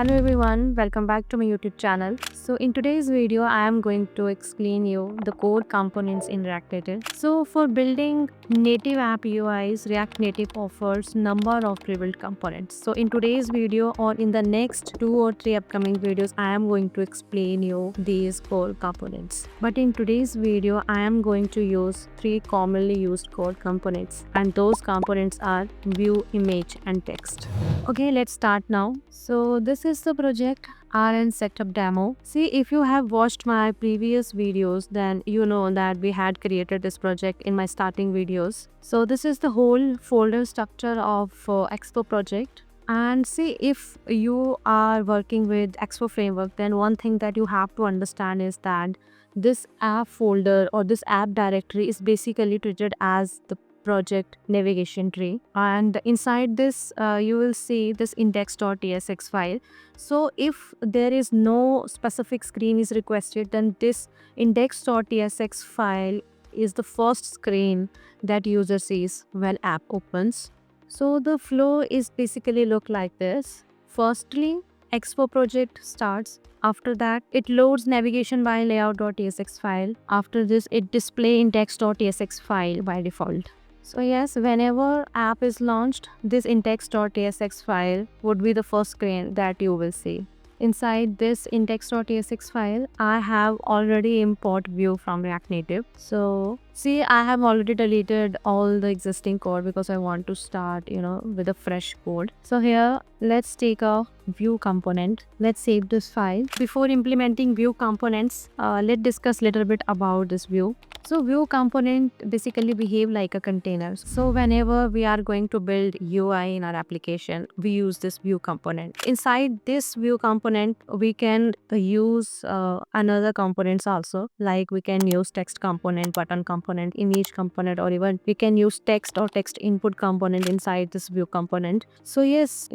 Hello everyone, welcome back to my YouTube channel. So in today's video, I am going to explain you the core components in React Native. So for building native app UIs, React Native offers number of pre-built components. So in today's video or in the next 2 or 3 upcoming videos, I am going to explain you these core components. But in today's video, I am going to use 3 commonly used core components, and those components are view, image and text. Okay, let's start now. So this is the project RN setup demo. See, if you have watched my previous videos, then you know that we had created this project in my starting videos. So this is the whole folder structure of Expo project. And see, if you are working with Expo framework, then one thing that you have to understand is that this app folder or this app directory is basically treated as the project navigation tree, and inside this you will see this index.tsx file. So if there is no specific screen is requested, then this index.tsx file is the first screen that user sees when app opens. So the flow is basically look like this. Firstly, Expo project starts. After that, it loads navigation by layout.tsx file. After this, it display index.tsx file by default. So yes, whenever app is launched, this index.tsx file would be the first screen that you will see. Inside this index.tsx file, I have already import view from React Native. So see, I have already deleted all the existing code because I want to start, with a fresh code. So here, let's take a view component. Let's save this file. Before implementing view components, let's discuss a little bit about this view. So view component basically behave like a container. So whenever we are going to build UI in our application, we use this view component. Inside this view component, we can use another components also, like we can use text component, button component, image component, or even we can use text or text input component inside this view component. So yes,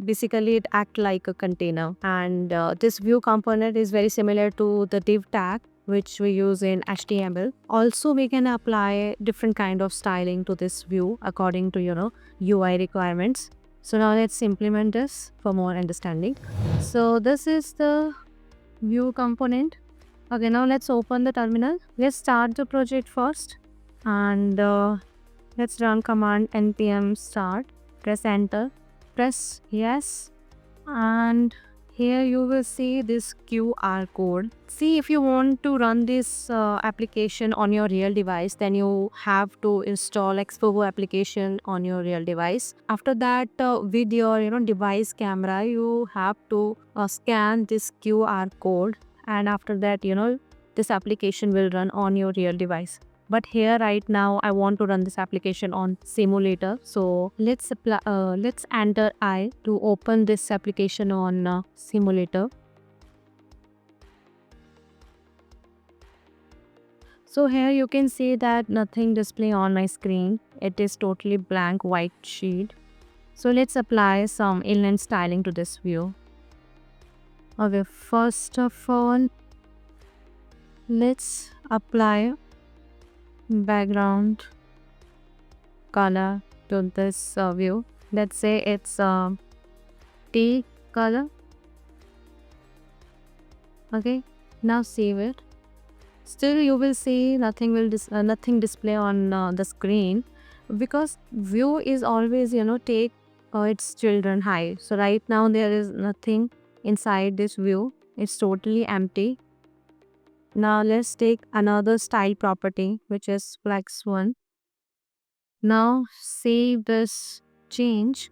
basically it act like a container, and this view component is very similar to the div tag which we use in HTML. Also, we can apply different kind of styling to this view according to UI requirements. So now let's implement this for more understanding. So this is the view component. Okay, now let's open the terminal. Let's start the project first, and let's run command npm start. Press enter, press yes, and here you will see this QR code. See, if you want to run this application on your real device, then you have to install Expo application on your real device. After that, with your device camera, you have to scan this QR code, and after that, this application will run on your real device. But here right now I want to run this application on simulator. So let's enter I to open this application on simulator. So here you can see that nothing display on my screen. It is totally blank white sheet. So let's apply some inline styling to this view. Okay, first of all, let's apply background color to this view. Let's say it's tea color. Okay, now save it. Still you will see nothing display on the screen, because view is always take its children high. So right now there is nothing inside this view. It's totally empty. Now let's take another style property, which is flex one. Now save this change.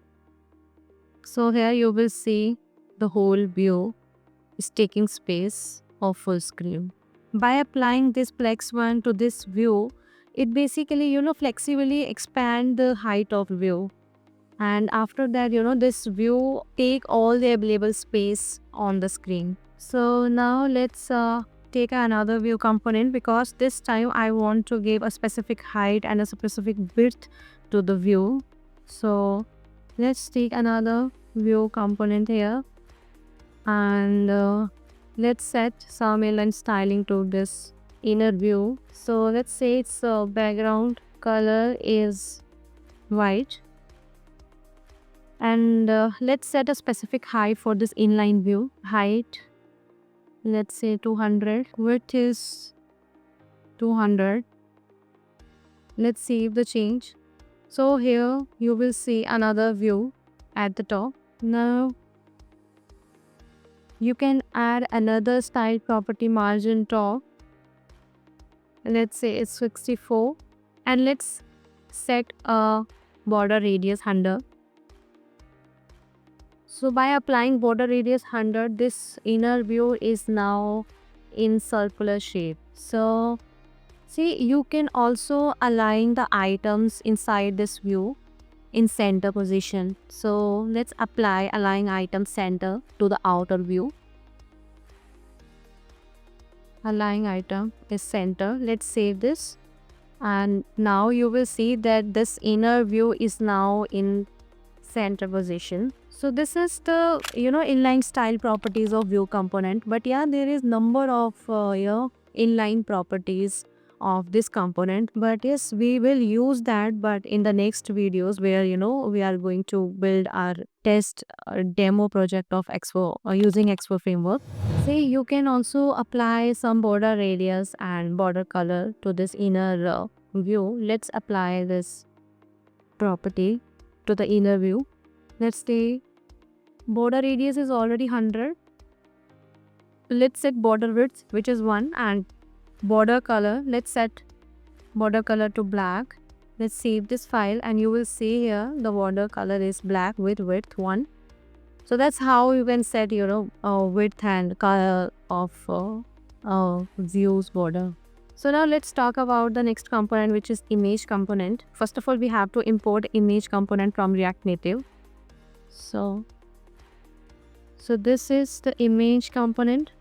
So here you will see the whole view is taking space of full screen. By applying this flex one to this view, it basically flexibly expand the height of view. And after that, this view take all the available space on the screen. So now let's take another view component, because this time I want to give a specific height and a specific width to the view. So let's take another view component here, and let's set some inline styling to this inner view. So let's say its background color is white. And let's set a specific height for this inline view. Height, let's say 200. Width is 200. Let's save the change. So here you will see another view at the top. Now you can add another style property, margin top. Let's say it's 64. And let's set a border radius 100. So by applying border radius 100, this inner view is now in circular shape. So see, you can also align the items inside this view in center position. So let's apply align item center to the outer view. Align item is center. Let's save this. And now you will see that this inner view is now in center position. So this is the inline style properties of view component. But yeah, there is number of inline properties of this component, but yes, we will use that but in the next videos where we are going to build our test demo project of Expo using Expo framework. See, you can also apply some border radius and border color to this inner view. Let's apply this property to the inner view. Let's say border radius is already 100. Let's set border width, which is 1, and border color, let's set border color to black. Let's save this file and you will see here the border color is black with width 1. So that's how you can set width and color of views border. So now let's talk about the next component, which is image component. First of all, we have to import image component from React Native. So this is the image component.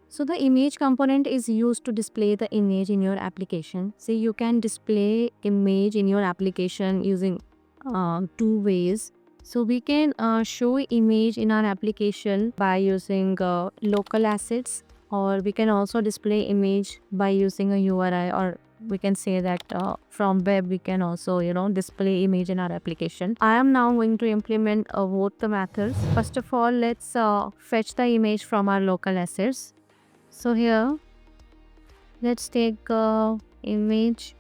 So the image component is used to display the image in your application. See, you can display image in your application using 2 ways. So we can show image in our application by using local assets, or we can also display image by using a URI, or we can say that from web we can also display image in our application. I am now going to implement both the methods. First of all, let's fetch the image from our local assets. So here, let's take image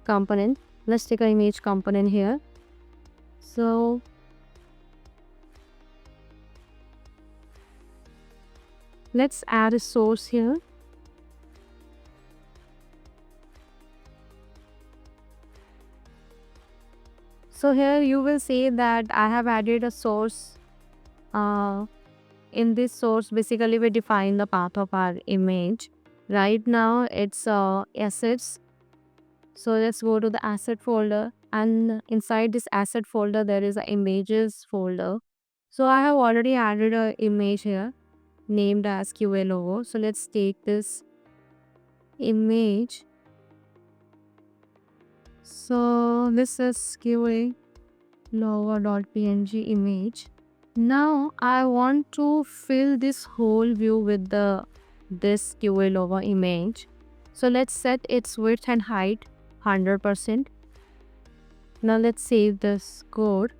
component. Let's take an image component here. So let's add a source here. So here you will see that I have added a source. In this source, basically we define the path of our image. Right now it's assets. So let's go to the asset folder, and inside this asset folder there is a images folder. So I have already added an image here named as QA logo. So let's take this image. So this is QA logo.png image. Now I want to fill this whole view with this QA logo image. So let's set its width and height 100%. Now let's save this code.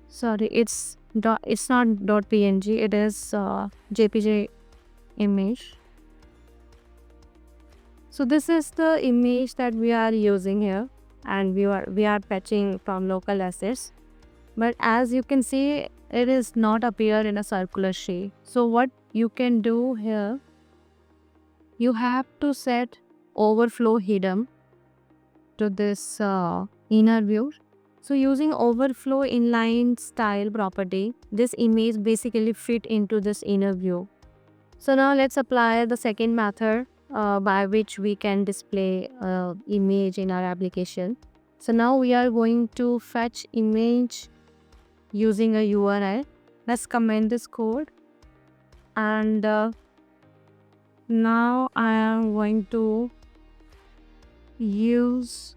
Sorry, it's not .png, it is JPG image. So this is the image that we are using here, and we are fetching from local assets. But as you can see, it is not appear in a circular shape. So what you can do here, you have to set overflow hidden to this inner view. So using overflow inline style property, this image basically fit into this inner view. So now let's apply the second method by which we can display image in our application. So now we are going to fetch image using a URL. Let's comment this code, and now I am going to use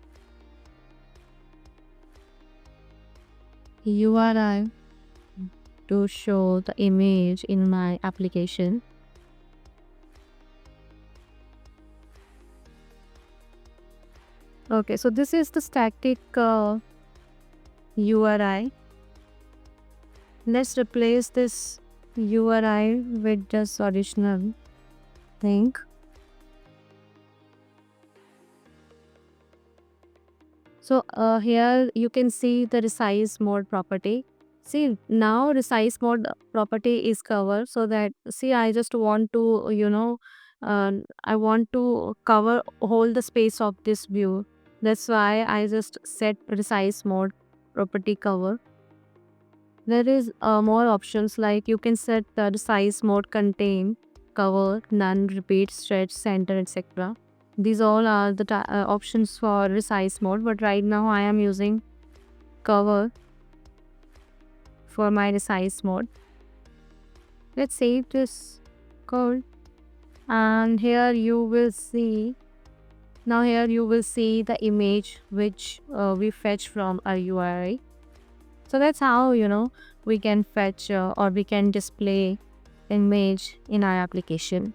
URI to show the image in my application. Okay, so this is the static URI. Let's replace this URI with this additional thing. So here you can see the resize mode property. See, now resize mode property is covered, so that, see, I just want to, I want to cover whole the space of this view. That's why I just set resize mode property cover. There is more options, like you can set the resize mode contain, cover, none, repeat, stretch, center, etc. These all are the options for resize mode, but right now I am using cover for my resize mode. Let's save this code, and here you will see, now here you will see the image which we fetch from our URI. So that's how, we can fetch or we can display image in our application.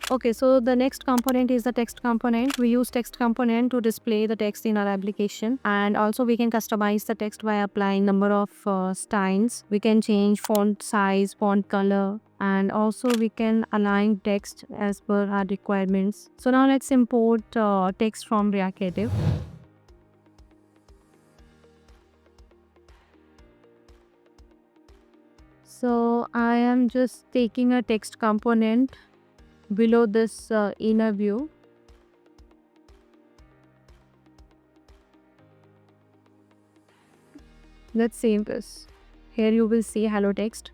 Okay, so the next component is the text component. We use text component to display the text in our application, and also we can customize the text by applying number of styles. We can change font size, font color, and also we can align text as per our requirements. So now let's import text from React Native. So I am just taking a text component below this inner view. Let's save this. Here you will see hello text.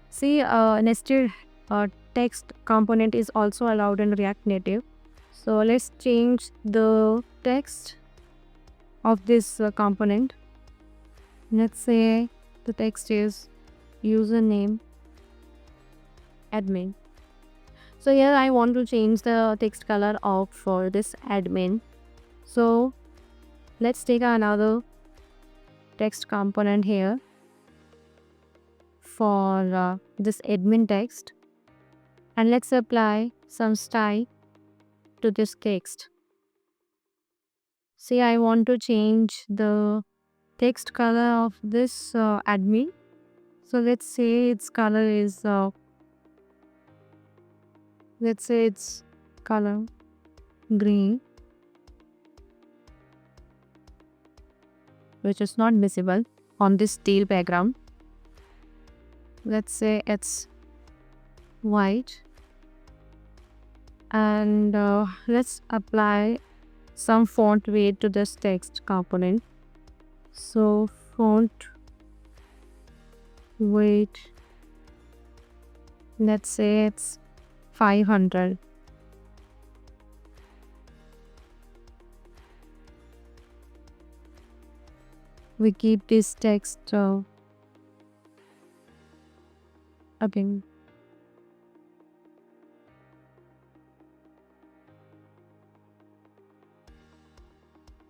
See, nested text component is also allowed in React Native. So let's change the text of this component. Let's say the text is username admin. So here I want to change the text color of for this admin. So let's take another text component here for this admin text, and let's apply some style to this text. See, I want to change the text color of this admin. So let's say its color is let's say it's color green, which is not visible on this teal background. Let's say it's white, and let's apply some font weight to this text component. So font weight, let's say it's 500. We keep this text again.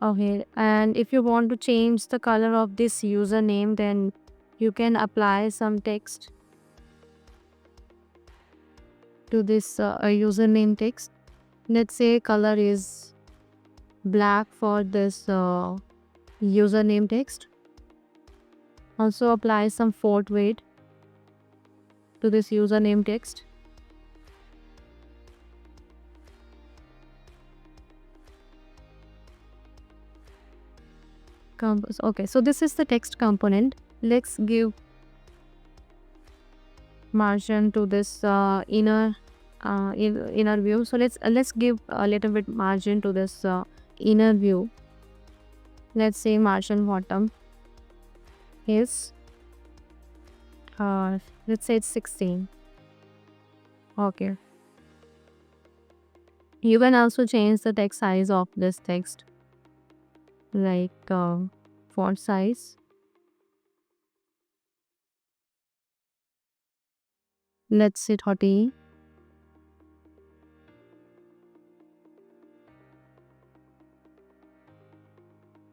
Okay, and if you want to change the color of this username, then you can apply some text to this username text. Let's say color is black for this username text. Also apply some font weight to this username text. Okay, so this is the text component. Let's give margin to this inner view. So let's give a little bit margin to this inner view. Let's say margin bottom is let's say it's 16. Okay, you can also change the text size of this text, like font size. Let's say 30.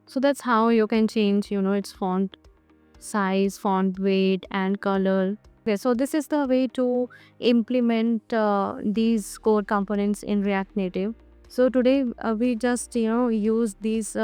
So that's how you can change, its font size, font weight, and color. Okay, so this is the way to implement these core components in React Native. So today we just use these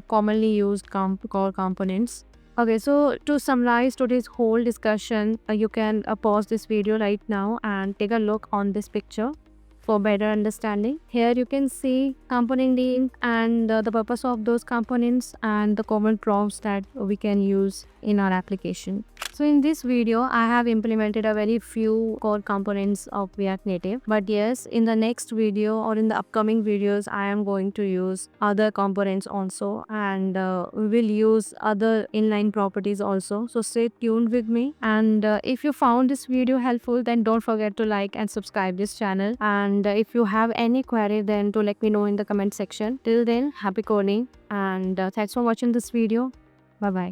commonly used core components. Okay, so to summarize today's whole discussion, you can pause this video right now and take a look on this picture for better understanding. Here you can see component name and the purpose of those components and the common prompts that we can use in our application. So in this video, I have implemented a very few core components of React Native. But yes, in the next video or in the upcoming videos, I am going to use other components also, and we will use other inline properties also. So stay tuned with me. And if you found this video helpful, then don't forget to like and subscribe this channel. And if you have any query, then to let me know in the comment section. Till then, happy coding, and thanks for watching this video. Bye bye.